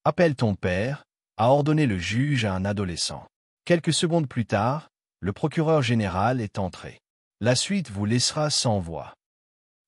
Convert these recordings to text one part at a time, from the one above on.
Appelle ton père, a ordonné le juge à un adolescent. Quelques secondes plus tard, le procureur général est entré. La suite vous laissera sans voix.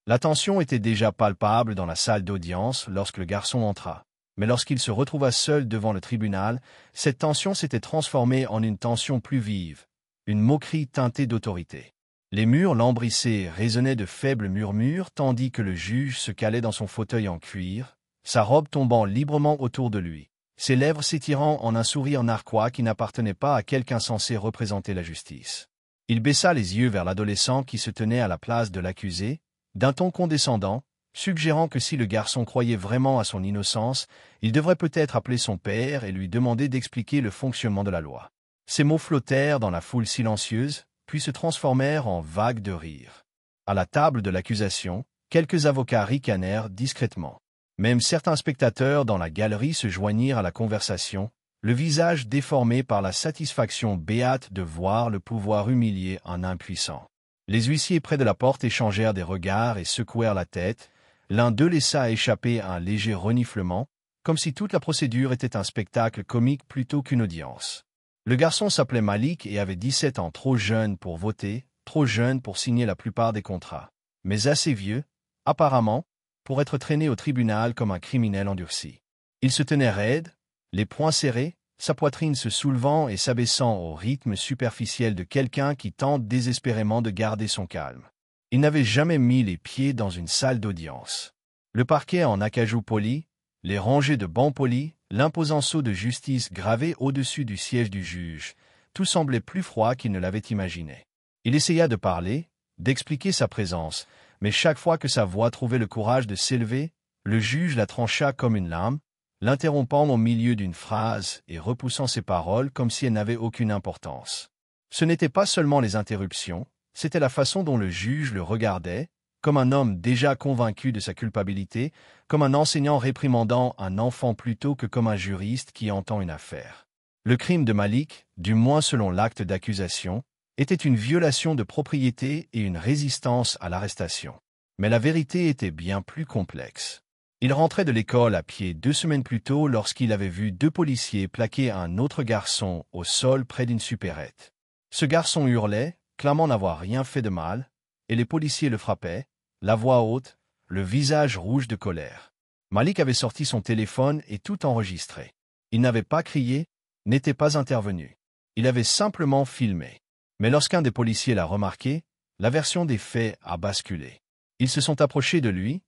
La tension était déjà palpable dans la salle d'audience lorsque le garçon entra. Mais lorsqu'il se retrouva seul devant le tribunal, cette tension s'était transformée en une tension plus vive, une moquerie teintée d'autorité. Les murs lambrissés résonnaient de faibles murmures tandis que le juge se calait dans son fauteuil en cuir, sa robe tombant librement autour de lui, ses lèvres s'étirant en un sourire narquois qui n'appartenait pas à quelqu'un censé représenter la justice. Il baissa les yeux vers l'adolescent qui se tenait à la place de l'accusé, d'un ton condescendant, suggérant que si le garçon croyait vraiment à son innocence, il devrait peut-être appeler son père et lui demander d'expliquer le fonctionnement de la loi. Ces mots flottèrent dans la foule silencieuse, puis se transformèrent en vagues de rire. À la table de l'accusation, quelques avocats ricanèrent discrètement. Même certains spectateurs dans la galerie se joignirent à la conversation, le visage déformé par la satisfaction béate de voir le pouvoir humilier un impuissant. Les huissiers près de la porte échangèrent des regards et secouèrent la tête. L'un d'eux laissa échapper un léger reniflement, comme si toute la procédure était un spectacle comique plutôt qu'une audience. Le garçon s'appelait Malik et avait 17 ans, trop jeune pour voter, trop jeune pour signer la plupart des contrats, mais assez vieux, apparemment, pour être traîné au tribunal comme un criminel endurci. Il se tenait raide, les poings serrés, sa poitrine se soulevant et s'abaissant au rythme superficiel de quelqu'un qui tente désespérément de garder son calme. Il n'avait jamais mis les pieds dans une salle d'audience. Le parquet en acajou poli, les rangées de bancs polis, l'imposant sceau de justice gravé au-dessus du siège du juge, tout semblait plus froid qu'il ne l'avait imaginé. Il essaya de parler, d'expliquer sa présence, mais chaque fois que sa voix trouvait le courage de s'élever, le juge la trancha comme une lame, l'interrompant au milieu d'une phrase et repoussant ses paroles comme si elles n'avaient aucune importance. Ce n'était pas seulement les interruptions, c'était la façon dont le juge le regardait, comme un homme déjà convaincu de sa culpabilité, comme un enseignant réprimandant un enfant plutôt que comme un juriste qui entend une affaire. Le crime de Malik, du moins selon l'acte d'accusation, était une violation de propriété et une résistance à l'arrestation. Mais la vérité était bien plus complexe. Il rentrait de l'école à pied 2 semaines plus tôt lorsqu'il avait vu 2 policiers plaquer un autre garçon au sol près d'une supérette. Ce garçon hurlait, clamant n'avoir rien fait de mal, et les policiers le frappaient, la voix haute, le visage rouge de colère. Malik avait sorti son téléphone et tout enregistré. Il n'avait pas crié, n'était pas intervenu. Il avait simplement filmé. Mais lorsqu'un des policiers l'a remarqué, la version des faits a basculé. Ils se sont approchés de lui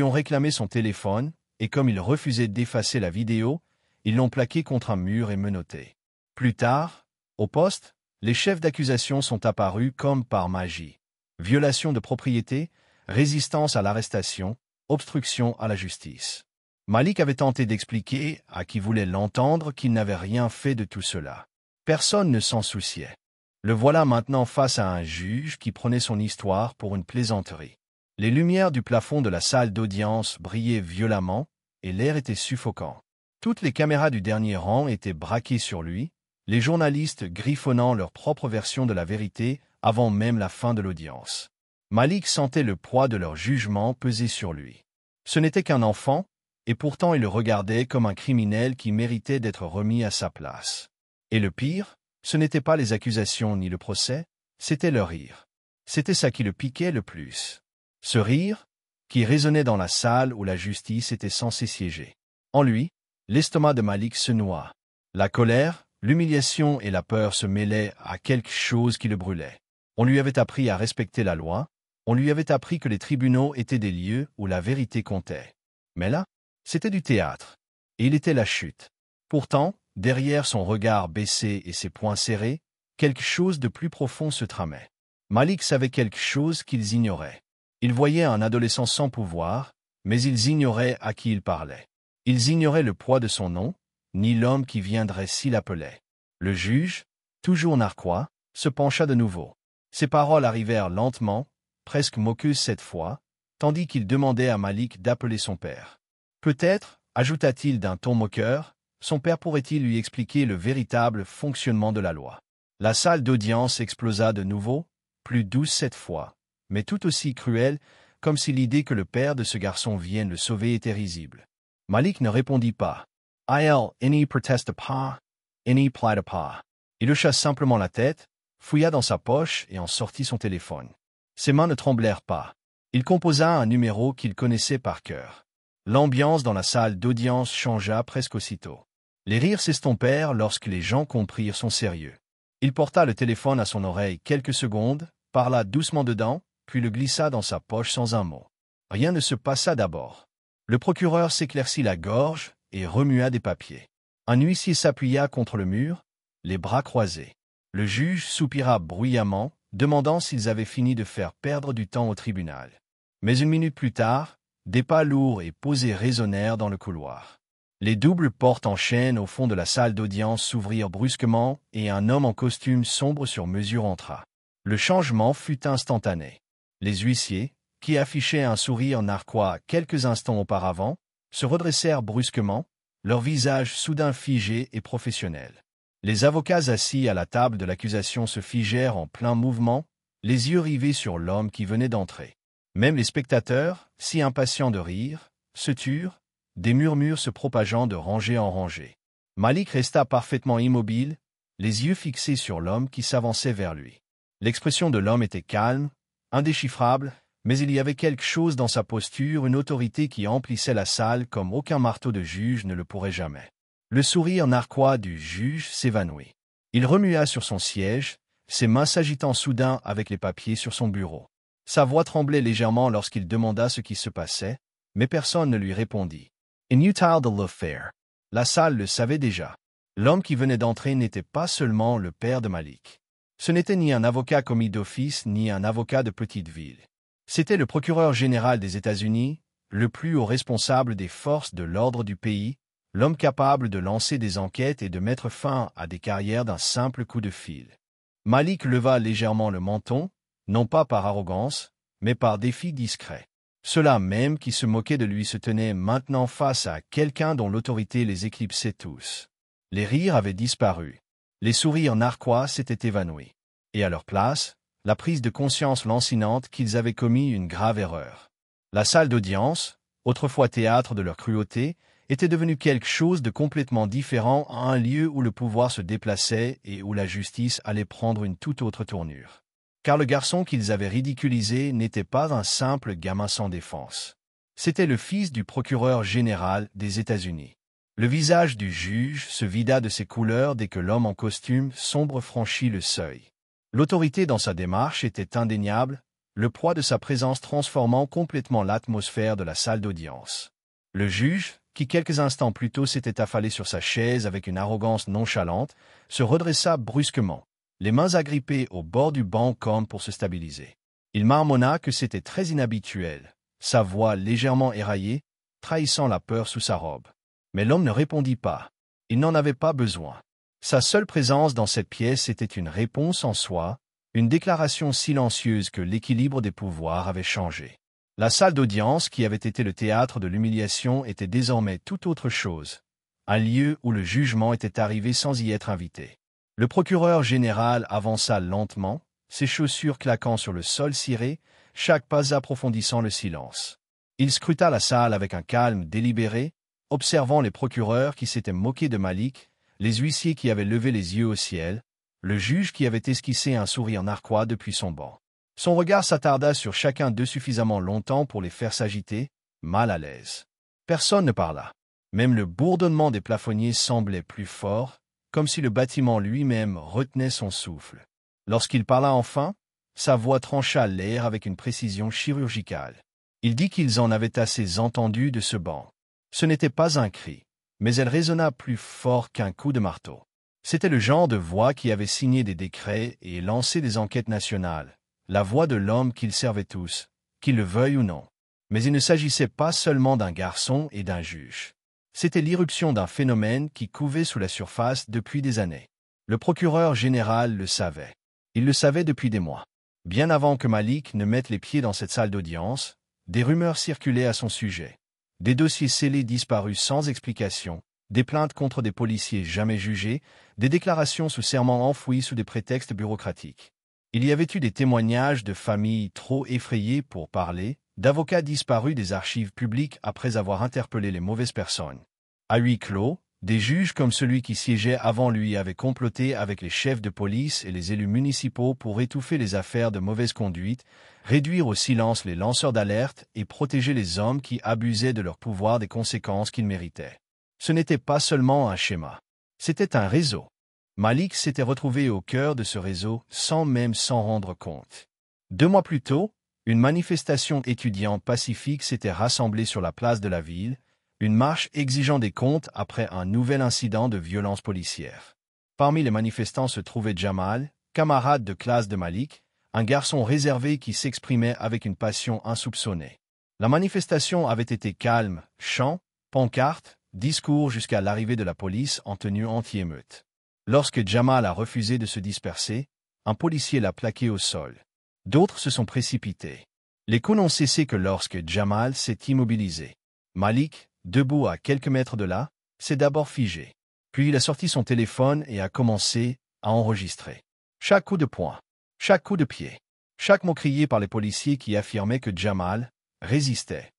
ont réclamé son téléphone, et comme il refusait d'effacer la vidéo, ils l'ont plaqué contre un mur et menotté. Plus tard, au poste, les chefs d'accusation sont apparus comme par magie. Violation de propriété, résistance à l'arrestation, obstruction à la justice. Malik avait tenté d'expliquer à qui voulait l'entendre qu'il n'avait rien fait de tout cela. Personne ne s'en souciait. Le voilà maintenant face à un juge qui prenait son histoire pour une plaisanterie. Les lumières du plafond de la salle d'audience brillaient violemment, et l'air était suffocant. Toutes les caméras du dernier rang étaient braquées sur lui, les journalistes griffonnant leur propre version de la vérité avant même la fin de l'audience. Malik sentait le poids de leur jugement peser sur lui. Ce n'était qu'un enfant, et pourtant il le regardait comme un criminel qui méritait d'être remis à sa place. Et le pire, ce n'étaient pas les accusations ni le procès, c'était le rire. C'était ça qui le piquait le plus. Ce rire, qui résonnait dans la salle où la justice était censée siéger. En lui, l'estomac de Malik se noua. La colère, l'humiliation et la peur se mêlaient à quelque chose qui le brûlait. On lui avait appris à respecter la loi, on lui avait appris que les tribunaux étaient des lieux où la vérité comptait. Mais là, c'était du théâtre, et il était la chute. Pourtant, derrière son regard baissé et ses poings serrés, quelque chose de plus profond se tramait. Malik savait quelque chose qu'ils ignoraient. Ils voyaient un adolescent sans pouvoir, mais ils ignoraient à qui il parlait. Ils ignoraient le poids de son nom, ni l'homme qui viendrait s'il appelait. Le juge, toujours narquois, se pencha de nouveau. Ses paroles arrivèrent lentement, presque moqueuses cette fois, tandis qu'il demandait à Malik d'appeler son père. Peut-être, ajouta-t-il d'un ton moqueur, son père pourrait-il lui expliquer le véritable fonctionnement de la loi. La salle d'audience explosa de nouveau, plus douce cette fois, mais tout aussi cruelle, comme si l'idée que le père de ce garçon vienne le sauver était risible. Malik ne répondit pas. Il n'y proteste pas, il n'y plaide pas. Il hocha simplement la tête, fouilla dans sa poche et en sortit son téléphone. Ses mains ne tremblèrent pas. Il composa un numéro qu'il connaissait par cœur. L'ambiance dans la salle d'audience changea presque aussitôt. Les rires s'estompèrent lorsque les gens comprirent son sérieux. Il porta le téléphone à son oreille quelques secondes, parla doucement dedans, puis le glissa dans sa poche sans un mot. Rien ne se passa d'abord. Le procureur s'éclaircit la gorge et remua des papiers. Un huissier s'appuya contre le mur, les bras croisés. Le juge soupira bruyamment, demandant s'ils avaient fini de faire perdre du temps au tribunal. Mais une minute plus tard, des pas lourds et posés résonnèrent dans le couloir. Les doubles portes en chaîne au fond de la salle d'audience s'ouvrirent brusquement et un homme en costume sombre sur mesure entra. Le changement fut instantané. Les huissiers, qui affichaient un sourire narquois quelques instants auparavant, se redressèrent brusquement, leur visage soudain figé et professionnel. Les avocats assis à la table de l'accusation se figèrent en plein mouvement, les yeux rivés sur l'homme qui venait d'entrer. Même les spectateurs, si impatients de rire, se turent, des murmures se propageant de rangée en rangée. Malik resta parfaitement immobile, les yeux fixés sur l'homme qui s'avançait vers lui. L'expression de l'homme était calme, indéchiffrable, mais il y avait quelque chose dans sa posture, une autorité qui emplissait la salle comme aucun marteau de juge ne le pourrait jamais. Le sourire narquois du juge s'évanouit. Il remua sur son siège, ses mains s'agitant soudain avec les papiers sur son bureau. Sa voix tremblait légèrement lorsqu'il demanda ce qui se passait, mais personne ne lui répondit. Inutile de le faire. La salle le savait déjà. L'homme qui venait d'entrer n'était pas seulement le père de Malik. Ce n'était ni un avocat commis d'office ni un avocat de petite ville. C'était le procureur général des États-Unis, le plus haut responsable des forces de l'ordre du pays, l'homme capable de lancer des enquêtes et de mettre fin à des carrières d'un simple coup de fil. Malik leva légèrement le menton, non pas par arrogance, mais par défi discret. Ceux-là même qui se moquaient de lui se tenaient maintenant face à quelqu'un dont l'autorité les éclipsait tous. Les rires avaient disparu. Les sourires narquois s'étaient évanouis. Et à leur place, la prise de conscience lancinante qu'ils avaient commis une grave erreur. La salle d'audience, autrefois théâtre de leur cruauté, était devenue quelque chose de complètement différent, un lieu où le pouvoir se déplaçait et où la justice allait prendre une toute autre tournure. Car le garçon qu'ils avaient ridiculisé n'était pas un simple gamin sans défense. C'était le fils du procureur général des États-Unis. Le visage du juge se vida de ses couleurs dès que l'homme en costume sombre franchit le seuil. L'autorité dans sa démarche était indéniable, le poids de sa présence transformant complètement l'atmosphère de la salle d'audience. Le juge, qui quelques instants plus tôt s'était affalé sur sa chaise avec une arrogance nonchalante, se redressa brusquement, les mains agrippées au bord du banc comme pour se stabiliser. Il marmonna que c'était très inhabituel, sa voix légèrement éraillée, trahissant la peur sous sa robe. Mais l'homme ne répondit pas. Il n'en avait pas besoin. Sa seule présence dans cette pièce était une réponse en soi, une déclaration silencieuse que l'équilibre des pouvoirs avait changé. La salle d'audience qui avait été le théâtre de l'humiliation était désormais tout autre chose, un lieu où le jugement était arrivé sans y être invité. Le procureur général avança lentement, ses chaussures claquant sur le sol ciré, chaque pas approfondissant le silence. Il scruta la salle avec un calme délibéré, observant les procureurs qui s'étaient moqués de Malik, les huissiers qui avaient levé les yeux au ciel, le juge qui avait esquissé un sourire narquois depuis son banc. Son regard s'attarda sur chacun d'eux suffisamment longtemps pour les faire s'agiter, mal à l'aise. Personne ne parla. Même le bourdonnement des plafonniers semblait plus fort, comme si le bâtiment lui-même retenait son souffle. Lorsqu'il parla enfin, sa voix trancha l'air avec une précision chirurgicale. Il dit qu'ils en avaient assez entendu de ce banc. Ce n'était pas un cri, mais elle résonna plus fort qu'un coup de marteau. C'était le genre de voix qui avait signé des décrets et lancé des enquêtes nationales, la voix de l'homme qu'ils servaient tous, qu'ils le veuillent ou non. Mais il ne s'agissait pas seulement d'un garçon et d'un juge. C'était l'irruption d'un phénomène qui couvait sous la surface depuis des années. Le procureur général le savait. Il le savait depuis des mois. Bien avant que Malik ne mette les pieds dans cette salle d'audience, des rumeurs circulaient à son sujet. Des dossiers scellés disparus sans explication, des plaintes contre des policiers jamais jugés, des déclarations sous serment enfouies sous des prétextes bureaucratiques. Il y avait eu des témoignages de familles trop effrayées pour parler, d'avocats disparus des archives publiques après avoir interpellé les mauvaises personnes. À huis clos, Des juges comme celui qui siégeait avant lui avaient comploté avec les chefs de police et les élus municipaux pour étouffer les affaires de mauvaise conduite, réduire au silence les lanceurs d'alerte et protéger les hommes qui abusaient de leur pouvoir des conséquences qu'ils méritaient. Ce n'était pas seulement un schéma. C'était un réseau. Malik s'était retrouvé au cœur de ce réseau sans même s'en rendre compte. 2 mois plus tôt, une manifestation étudiante pacifique s'était rassemblée sur la place de la ville, une marche exigeant des comptes après un nouvel incident de violence policière. Parmi les manifestants se trouvait Jamal, camarade de classe de Malik, un garçon réservé qui s'exprimait avec une passion insoupçonnée. La manifestation avait été calme, chants, pancartes, discours jusqu'à l'arrivée de la police en tenue anti-émeute. Lorsque Jamal a refusé de se disperser, un policier l'a plaqué au sol. D'autres se sont précipités. Les coups n'ont cessé que lorsque Jamal s'est immobilisé. Malik, debout à quelques mètres de là, s'est d'abord figé. Puis il a sorti son téléphone et a commencé à enregistrer. Chaque coup de poing, chaque coup de pied, chaque mot crié par les policiers qui affirmaient que Jamal résistait.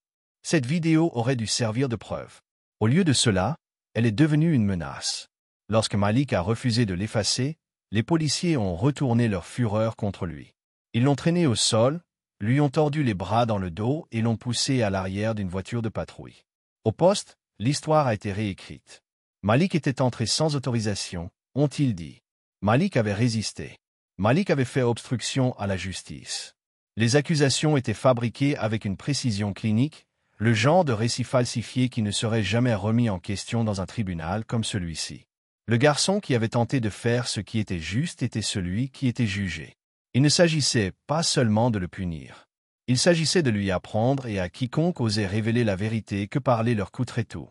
Cette vidéo aurait dû servir de preuve. Au lieu de cela, elle est devenue une menace. Lorsque Malik a refusé de l'effacer, les policiers ont retourné leur fureur contre lui. Ils l'ont traîné au sol, lui ont tordu les bras dans le dos et l'ont poussé à l'arrière d'une voiture de patrouille. Au poste, l'histoire a été réécrite. Malik était entré sans autorisation, ont-ils dit. Malik avait résisté. Malik avait fait obstruction à la justice. Les accusations étaient fabriquées avec une précision clinique, le genre de récit falsifié qui ne serait jamais remis en question dans un tribunal comme celui-ci. Le garçon qui avait tenté de faire ce qui était juste était celui qui était jugé. Il ne s'agissait pas seulement de le punir. Il s'agissait de lui apprendre et à quiconque osait révéler la vérité que parler leur coûterait tout.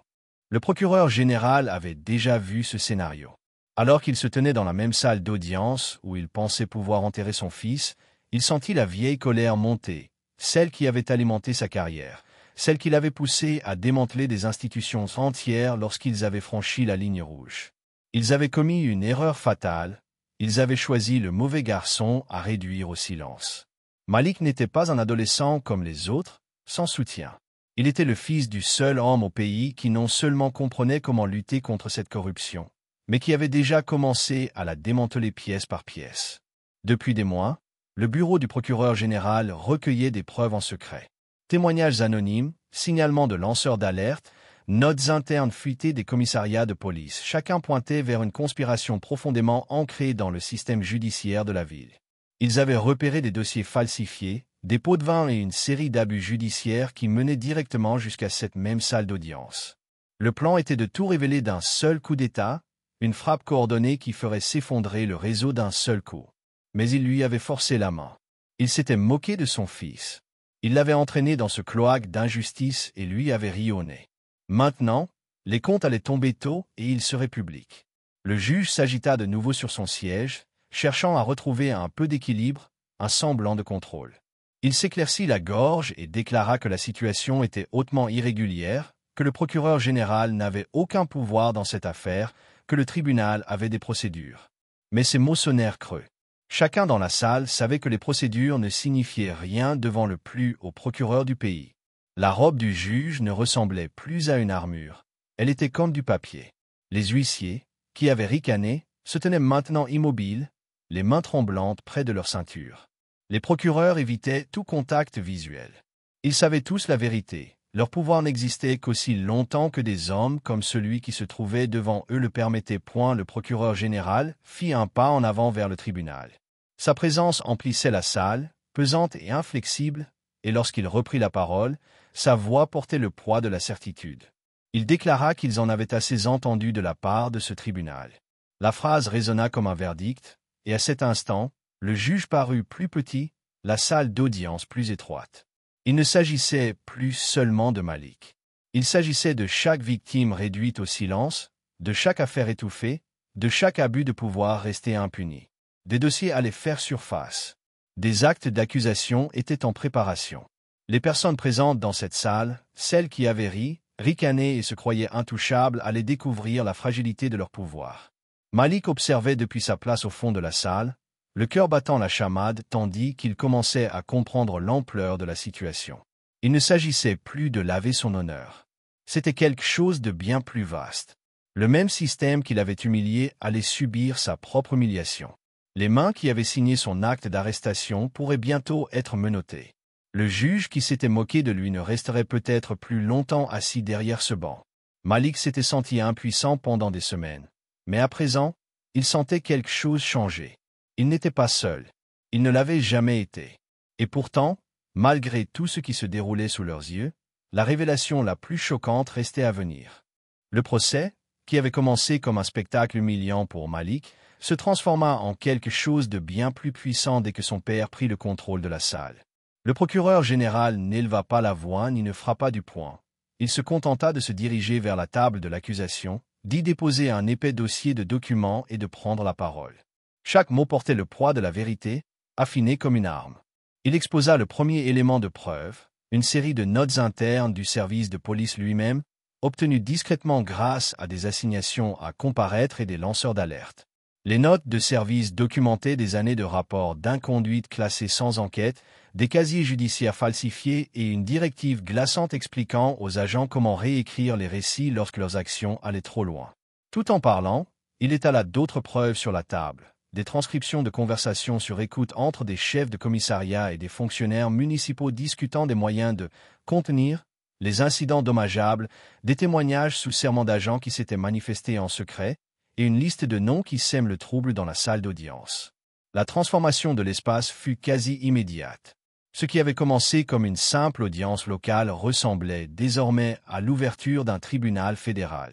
Le procureur général avait déjà vu ce scénario. Alors qu'il se tenait dans la même salle d'audience où il pensait pouvoir enterrer son fils, il sentit la vieille colère monter, celle qui avait alimenté sa carrière, celle qui l'avait poussé à démanteler des institutions entières lorsqu'ils avaient franchi la ligne rouge. Ils avaient commis une erreur fatale, ils avaient choisi le mauvais garçon à réduire au silence. Malik n'était pas un adolescent comme les autres, sans soutien. Il était le fils du seul homme au pays qui non seulement comprenait comment lutter contre cette corruption, mais qui avait déjà commencé à la démanteler pièce par pièce. Depuis des mois, le bureau du procureur général recueillait des preuves en secret. Témoignages anonymes, signalements de lanceurs d'alerte, notes internes fuitées des commissariats de police, chacun pointait vers une conspiration profondément ancrée dans le système judiciaire de la ville. Ils avaient repéré des dossiers falsifiés, des pots de vin et une série d'abus judiciaires qui menaient directement jusqu'à cette même salle d'audience. Le plan était de tout révéler d'un seul coup d'État, une frappe coordonnée qui ferait s'effondrer le réseau d'un seul coup. Mais il lui avait forcé la main. Il s'était moqué de son fils. Il l'avait entraîné dans ce cloaque d'injustice et lui avait ri au nez. Maintenant, les comptes allaient tomber tôt et ils seraient publics. Le juge s'agita de nouveau sur son siège, cherchant à retrouver un peu d'équilibre, un semblant de contrôle. Il s'éclaircit la gorge et déclara que la situation était hautement irrégulière, que le procureur général n'avait aucun pouvoir dans cette affaire, que le tribunal avait des procédures. Mais ces mots sonnèrent creux. Chacun dans la salle savait que les procédures ne signifiaient rien devant le plus haut procureur du pays. La robe du juge ne ressemblait plus à une armure. Elle était comme du papier. Les huissiers, qui avaient ricané, se tenaient maintenant immobiles, les mains tremblantes près de leur ceinture. Les procureurs évitaient tout contact visuel. Ils savaient tous la vérité. Leur pouvoir n'existait qu'aussi longtemps que des hommes comme celui qui se trouvait devant eux le permettaient. Le procureur général fit un pas en avant vers le tribunal. Sa présence emplissait la salle, pesante et inflexible, et lorsqu'il reprit la parole, sa voix portait le poids de la certitude. Il déclara qu'ils en avaient assez entendu de la part de ce tribunal. La phrase résonna comme un verdict, et à cet instant, le juge parut plus petit, la salle d'audience plus étroite. Il ne s'agissait plus seulement de Malik. Il s'agissait de chaque victime réduite au silence, de chaque affaire étouffée, de chaque abus de pouvoir resté impuni. Des dossiers allaient faire surface. Des actes d'accusation étaient en préparation. Les personnes présentes dans cette salle, celles qui avaient ri, ricané et se croyaient intouchables, allaient découvrir la fragilité de leur pouvoir. Malik observait depuis sa place au fond de la salle, le cœur battant la chamade tandis qu'il commençait à comprendre l'ampleur de la situation. Il ne s'agissait plus de laver son honneur. C'était quelque chose de bien plus vaste. Le même système qui l'avait humilié allait subir sa propre humiliation. Les mains qui avaient signé son acte d'arrestation pourraient bientôt être menottées. Le juge qui s'était moqué de lui ne resterait peut-être plus longtemps assis derrière ce banc. Malik s'était senti impuissant pendant des semaines. Mais à présent, il sentait quelque chose changer. Il n'était pas seul. Il ne l'avait jamais été. Et pourtant, malgré tout ce qui se déroulait sous leurs yeux, la révélation la plus choquante restait à venir. Le procès, qui avait commencé comme un spectacle humiliant pour Malik, se transforma en quelque chose de bien plus puissant dès que son père prit le contrôle de la salle. Le procureur général n'éleva pas la voix ni ne frappa du poing. Il se contenta de se diriger vers la table de l'accusation, d'y déposer un épais dossier de documents et de prendre la parole. Chaque mot portait le poids de la vérité, affiné comme une arme. Il exposa le premier élément de preuve, une série de notes internes du service de police lui-même, obtenues discrètement grâce à des assignations à comparaître et des lanceurs d'alerte. Les notes de service documentaient des années de rapports d'inconduite classés sans enquête, des casiers judiciaires falsifiés et une directive glaçante expliquant aux agents comment réécrire les récits lorsque leurs actions allaient trop loin. Tout en parlant, il étala d'autres preuves sur la table, des transcriptions de conversations sur écoute entre des chefs de commissariat et des fonctionnaires municipaux discutant des moyens de contenir les incidents dommageables, des témoignages sous serment d'agents qui s'étaient manifestés en secret, et une liste de noms qui sèment le trouble dans la salle d'audience. La transformation de l'espace fut quasi immédiate. Ce qui avait commencé comme une simple audience locale ressemblait désormais à l'ouverture d'un tribunal fédéral.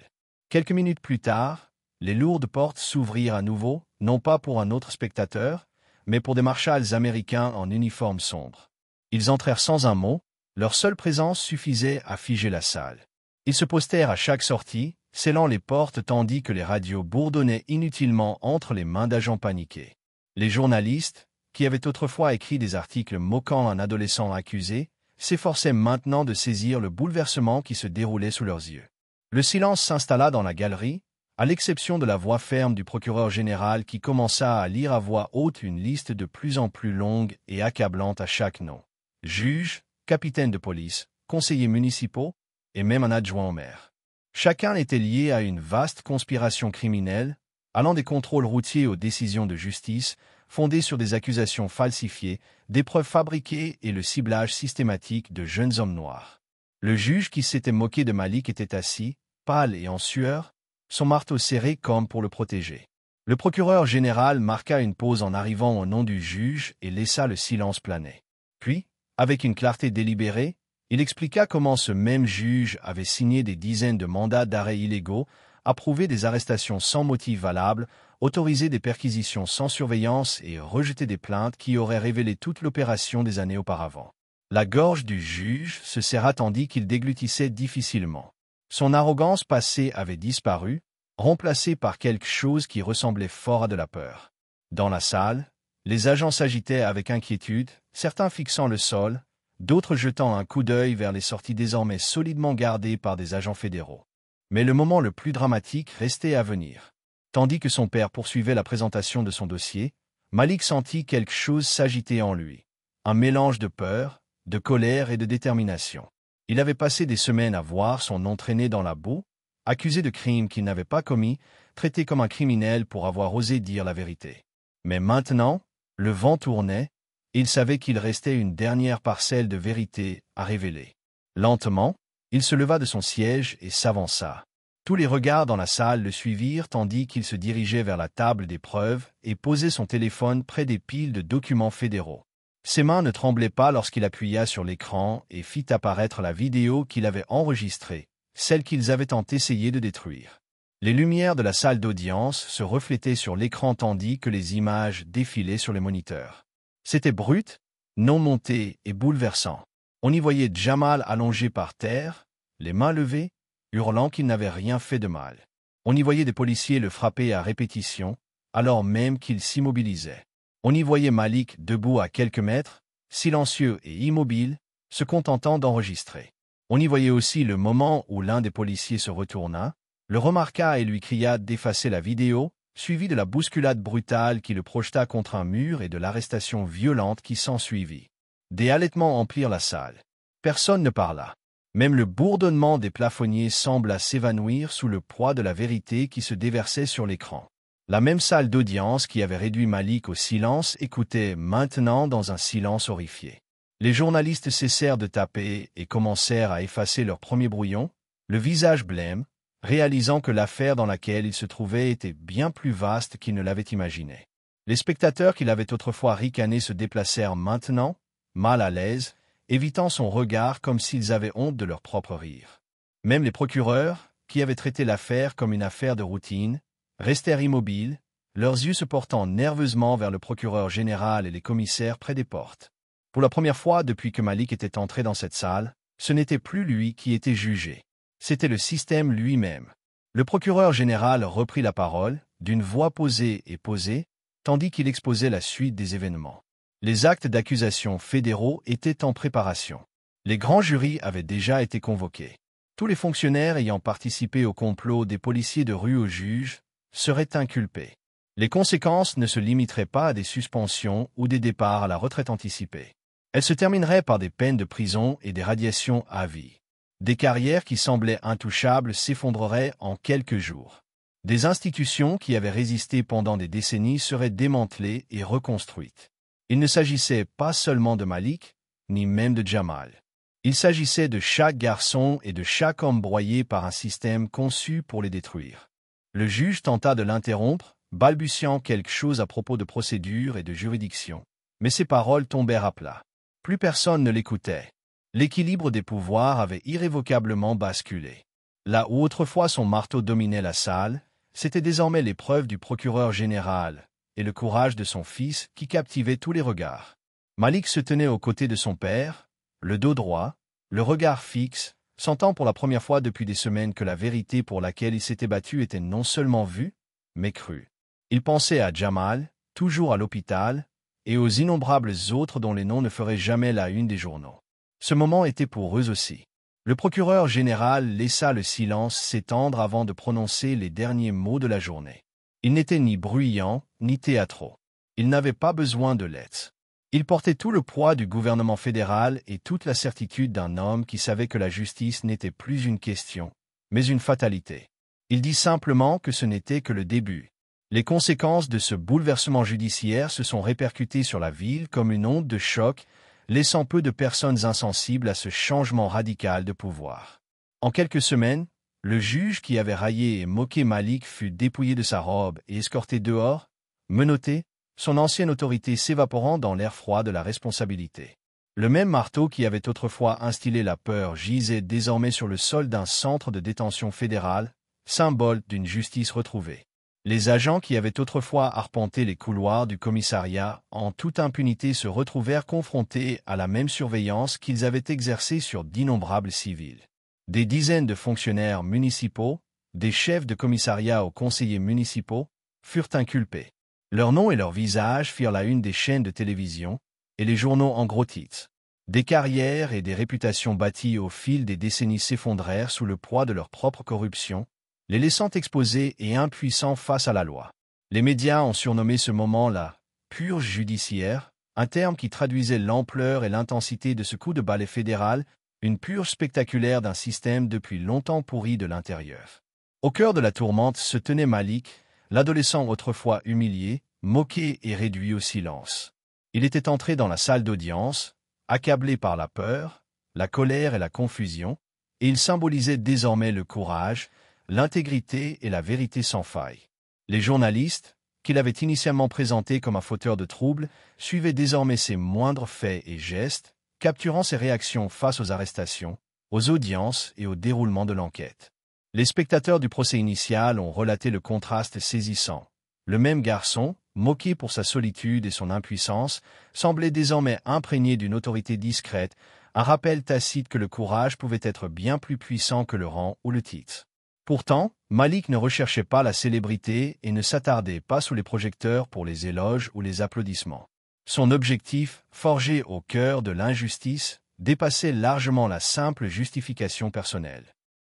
Quelques minutes plus tard, les lourdes portes s'ouvrirent à nouveau, non pas pour un autre spectateur, mais pour des marshals américains en uniforme sombre. Ils entrèrent sans un mot, leur seule présence suffisait à figer la salle. Ils se postèrent à chaque sortie, scellant les portes tandis que les radios bourdonnaient inutilement entre les mains d'agents paniqués. Les journalistes, qui avaient autrefois écrit des articles moquant un adolescent accusé, s'efforçaient maintenant de saisir le bouleversement qui se déroulait sous leurs yeux. Le silence s'installa dans la galerie, à l'exception de la voix ferme du procureur général qui commença à lire à voix haute une liste de plus en plus longue et accablante à chaque nom. Juges, capitaines de police, conseillers municipaux, et même un adjoint au maire. Chacun était lié à une vaste conspiration criminelle, allant des contrôles routiers aux décisions de justice, fondées sur des accusations falsifiées, des preuves fabriquées et le ciblage systématique de jeunes hommes noirs. Le juge qui s'était moqué de Malik était assis, pâle et en sueur, son marteau serré comme pour le protéger. Le procureur général marqua une pause en arrivant au nom du juge et laissa le silence planer. Puis, avec une clarté délibérée, il expliqua comment ce même juge avait signé des dizaines de mandats d'arrêt illégaux, approuvé des arrestations sans motif valable, autorisé des perquisitions sans surveillance et rejeté des plaintes qui auraient révélé toute l'opération des années auparavant. La gorge du juge se serra tandis qu'il déglutissait difficilement. Son arrogance passée avait disparu, remplacée par quelque chose qui ressemblait fort à de la peur. Dans la salle, les agents s'agitaient avec inquiétude, certains fixant le sol, d'autres jetant un coup d'œil vers les sorties désormais solidement gardées par des agents fédéraux. Mais le moment le plus dramatique restait à venir. Tandis que son père poursuivait la présentation de son dossier, Malik sentit quelque chose s'agiter en lui. Un mélange de peur, de colère et de détermination. Il avait passé des semaines à voir son nom traîner dans la boue, accusé de crimes qu'il n'avait pas commis, traité comme un criminel pour avoir osé dire la vérité. Mais maintenant, le vent tournait, et il savait qu'il restait une dernière parcelle de vérité à révéler. Lentement, il se leva de son siège et s'avança. Tous les regards dans la salle le suivirent tandis qu'il se dirigeait vers la table des preuves et posait son téléphone près des piles de documents fédéraux. Ses mains ne tremblaient pas lorsqu'il appuya sur l'écran et fit apparaître la vidéo qu'il avait enregistrée, celle qu'ils avaient tant essayé de détruire. Les lumières de la salle d'audience se reflétaient sur l'écran tandis que les images défilaient sur les moniteurs. C'était brut, non monté et bouleversant. On y voyait Jamal allongé par terre, les mains levées, hurlant qu'il n'avait rien fait de mal. On y voyait des policiers le frapper à répétition, alors même qu'il s'immobilisait. On y voyait Malik debout à quelques mètres, silencieux et immobile, se contentant d'enregistrer. On y voyait aussi le moment où l'un des policiers se retourna, le remarqua et lui cria d'effacer la vidéo, suivi de la bousculade brutale qui le projeta contre un mur et de l'arrestation violente qui s'ensuivit. Des halètements emplirent la salle. Personne ne parla. Même le bourdonnement des plafonniers sembla s'évanouir sous le poids de la vérité qui se déversait sur l'écran. La même salle d'audience qui avait réduit Malik au silence écoutait maintenant dans un silence horrifié. Les journalistes cessèrent de taper et commencèrent à effacer leurs premiers brouillons, le visage blême, réalisant que l'affaire dans laquelle ils se trouvaient était bien plus vaste qu'ils ne l'avaient imaginé. Les spectateurs qui l'avaient autrefois ricané se déplacèrent maintenant, mal à l'aise, évitant son regard comme s'ils avaient honte de leur propre rire. Même les procureurs, qui avaient traité l'affaire comme une affaire de routine, restèrent immobiles, leurs yeux se portant nerveusement vers le procureur général et les commissaires près des portes. Pour la première fois depuis que Malik était entré dans cette salle, ce n'était plus lui qui était jugé. C'était le système lui-même. Le procureur général reprit la parole, d'une voix posée et posée, tandis qu'il exposait la suite des événements. Les actes d'accusation fédéraux étaient en préparation. Les grands jurys avaient déjà été convoqués. Tous les fonctionnaires ayant participé au complot des policiers de rue au juge seraient inculpés. Les conséquences ne se limiteraient pas à des suspensions ou des départs à la retraite anticipée. Elles se termineraient par des peines de prison et des radiations à vie. Des carrières qui semblaient intouchables s'effondreraient en quelques jours. Des institutions qui avaient résisté pendant des décennies seraient démantelées et reconstruites. Il ne s'agissait pas seulement de Malik, ni même de Jamal. Il s'agissait de chaque garçon et de chaque homme broyé par un système conçu pour les détruire. Le juge tenta de l'interrompre, balbutiant quelque chose à propos de procédure et de juridiction. Mais ses paroles tombèrent à plat. Plus personne ne l'écoutait. L'équilibre des pouvoirs avait irrévocablement basculé. Là où autrefois son marteau dominait la salle, c'était désormais l'épreuve du procureur général et le courage de son fils qui captivait tous les regards. Malik se tenait aux côtés de son père, le dos droit, le regard fixe, sentant pour la première fois depuis des semaines que la vérité pour laquelle il s'était battu était non seulement vue, mais crue. Il pensait à Jamal, toujours à l'hôpital, et aux innombrables autres dont les noms ne feraient jamais la une des journaux. Ce moment était pour eux aussi. Le procureur général laissa le silence s'étendre avant de prononcer les derniers mots de la journée. Il n'était ni bruyant, ni théâtraux. Il n'avait pas besoin de l'être. Il portait tout le poids du gouvernement fédéral et toute la certitude d'un homme qui savait que la justice n'était plus une question, mais une fatalité. Il dit simplement que ce n'était que le début. Les conséquences de ce bouleversement judiciaire se sont répercutées sur la ville comme une onde de choc, laissant peu de personnes insensibles à ce changement radical de pouvoir. En quelques semaines, le juge qui avait raillé et moqué Malik fut dépouillé de sa robe et escorté dehors, menotté, son ancienne autorité s'évaporant dans l'air froid de la responsabilité. Le même marteau qui avait autrefois instillé la peur gisait désormais sur le sol d'un centre de détention fédéral, symbole d'une justice retrouvée. Les agents qui avaient autrefois arpenté les couloirs du commissariat en toute impunité se retrouvèrent confrontés à la même surveillance qu'ils avaient exercée sur d'innombrables civils. Des dizaines de fonctionnaires municipaux, des chefs de commissariat aux conseillers municipaux, furent inculpés. Leurs noms et leurs visages firent la une des chaînes de télévision et les journaux en gros titres. Des carrières et des réputations bâties au fil des décennies s'effondrèrent sous le poids de leur propre corruption, les laissant exposés et impuissants face à la loi. Les médias ont surnommé ce moment la « purge judiciaire », un terme qui traduisait l'ampleur et l'intensité de ce coup de balai fédéral, une purge spectaculaire d'un système depuis longtemps pourri de l'intérieur. Au cœur de la tourmente se tenait Malik, l'adolescent autrefois humilié, moqué et réduit au silence. Il était entré dans la salle d'audience, accablé par la peur, la colère et la confusion, et il symbolisait désormais le courage, l'intégrité et la vérité sans faille. Les journalistes, qu'il avait initialement présentés comme un fauteur de troubles, suivaient désormais ses moindres faits et gestes, capturant ses réactions face aux arrestations, aux audiences et au déroulement de l'enquête. Les spectateurs du procès initial ont relaté le contraste saisissant. Le même garçon, moqué pour sa solitude et son impuissance, semblait désormais imprégné d'une autorité discrète, un rappel tacite que le courage pouvait être bien plus puissant que le rang ou le titre. Pourtant, Malik ne recherchait pas la célébrité et ne s'attardait pas sous les projecteurs pour les éloges ou les applaudissements. Son objectif, forgé au cœur de l'injustice, dépassait largement la simple justification personnelle.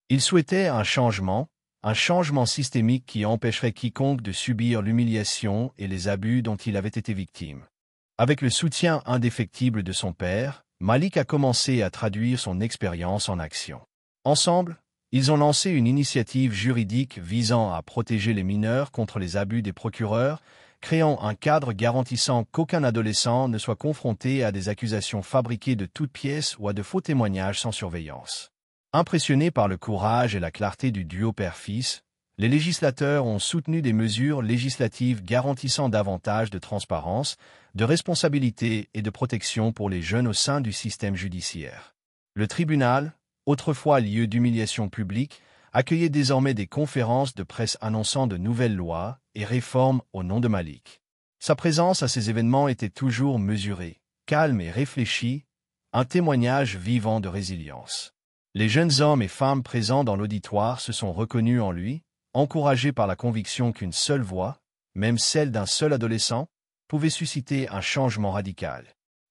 Il souhaitait un changement systémique qui empêcherait quiconque de subir l'humiliation et les abus dont il avait été victime. Avec le soutien indéfectible de son père, Malik a commencé à traduire son expérience en action. Ensemble, ils ont lancé une initiative juridique visant à protéger les mineurs contre les abus des procureurs, créant un cadre garantissant qu'aucun adolescent ne soit confronté à des accusations fabriquées de toutes pièces ou à de faux témoignages sans surveillance. Impressionnés par le courage et la clarté du duo père-fils, les législateurs ont soutenu des mesures législatives garantissant davantage de transparence, de responsabilité et de protection pour les jeunes au sein du système judiciaire. Le tribunal, autrefois lieu d'humiliation publique, accueillait désormais des conférences de presse annonçant de nouvelles lois et réformes au nom de Malik. Sa présence à ces événements était toujours mesurée, calme et réfléchie, un témoignage vivant de résilience. Les jeunes hommes et femmes présents dans l'auditoire se sont reconnus en lui, encouragés par la conviction qu'une seule voix, même celle d'un seul adolescent, pouvait susciter un changement radical.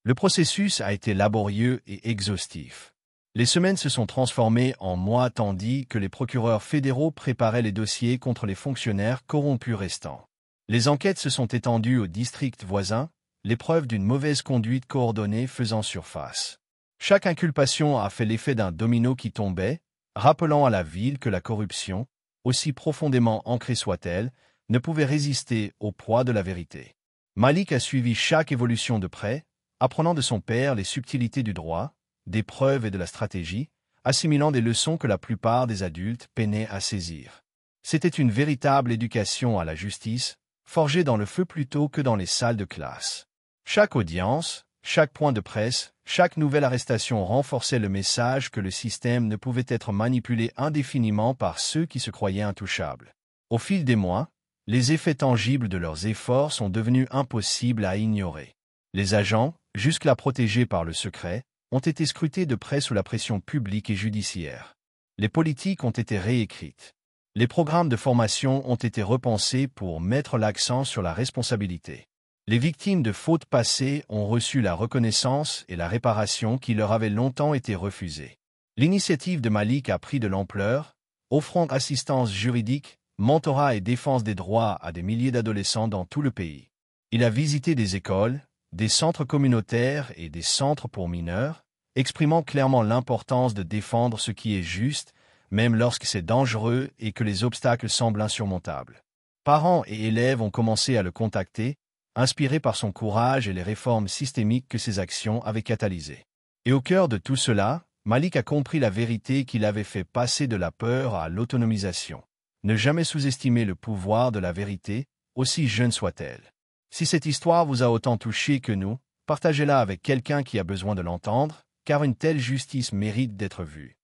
Le processus a été laborieux et exhaustif. Les semaines se sont transformées en mois tandis que les procureurs fédéraux préparaient les dossiers contre les fonctionnaires corrompus restants. Les enquêtes se sont étendues aux districts voisins, les preuves d'une mauvaise conduite coordonnée faisant surface. Chaque inculpation a fait l'effet d'un domino qui tombait, rappelant à la ville que la corruption, aussi profondément ancrée soit-elle, ne pouvait résister au poids de la vérité. Malik a suivi chaque évolution de près, apprenant de son père les subtilités du droit, des preuves et de la stratégie, assimilant des leçons que la plupart des adultes peinaient à saisir. C'était une véritable éducation à la justice, forgée dans le feu plutôt que dans les salles de classe. Chaque audience, chaque point de presse, chaque nouvelle arrestation renforçait le message que le système ne pouvait être manipulé indéfiniment par ceux qui se croyaient intouchables. Au fil des mois, les effets tangibles de leurs efforts sont devenus impossibles à ignorer. Les agents, jusque-là protégés par le secret, ont été scrutés de près sous la pression publique et judiciaire. Les politiques ont été réécrites. Les programmes de formation ont été repensés pour mettre l'accent sur la responsabilité. Les victimes de fautes passées ont reçu la reconnaissance et la réparation qui leur avaient longtemps été refusées. L'initiative de Malik a pris de l'ampleur, offrant assistance juridique, mentorat et défense des droits à des milliers d'adolescents dans tout le pays. Il a visité des écoles, des centres communautaires et des centres pour mineurs, exprimant clairement l'importance de défendre ce qui est juste, même lorsque c'est dangereux et que les obstacles semblent insurmontables. Parents et élèves ont commencé à le contacter, inspirés par son courage et les réformes systémiques que ses actions avaient catalysées. Et au cœur de tout cela, Malik a compris la vérité qu'il avait fait passer de la peur à l'autonomisation. Ne jamais sous-estimer le pouvoir de la vérité, aussi jeune soit-elle. Si cette histoire vous a autant touché que nous, partagez-la avec quelqu'un qui a besoin de l'entendre, car une telle justice mérite d'être vue.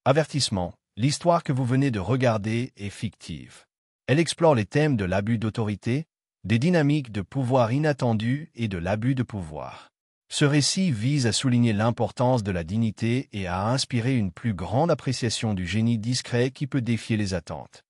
Avertissement, l'histoire que vous venez de regarder est fictive. Elle explore les thèmes de l'abus d'autorité, des dynamiques de pouvoir inattendues et de l'abus de pouvoir. Ce récit vise à souligner l'importance de la dignité et à inspirer une plus grande appréciation du génie discret qui peut défier les attentes.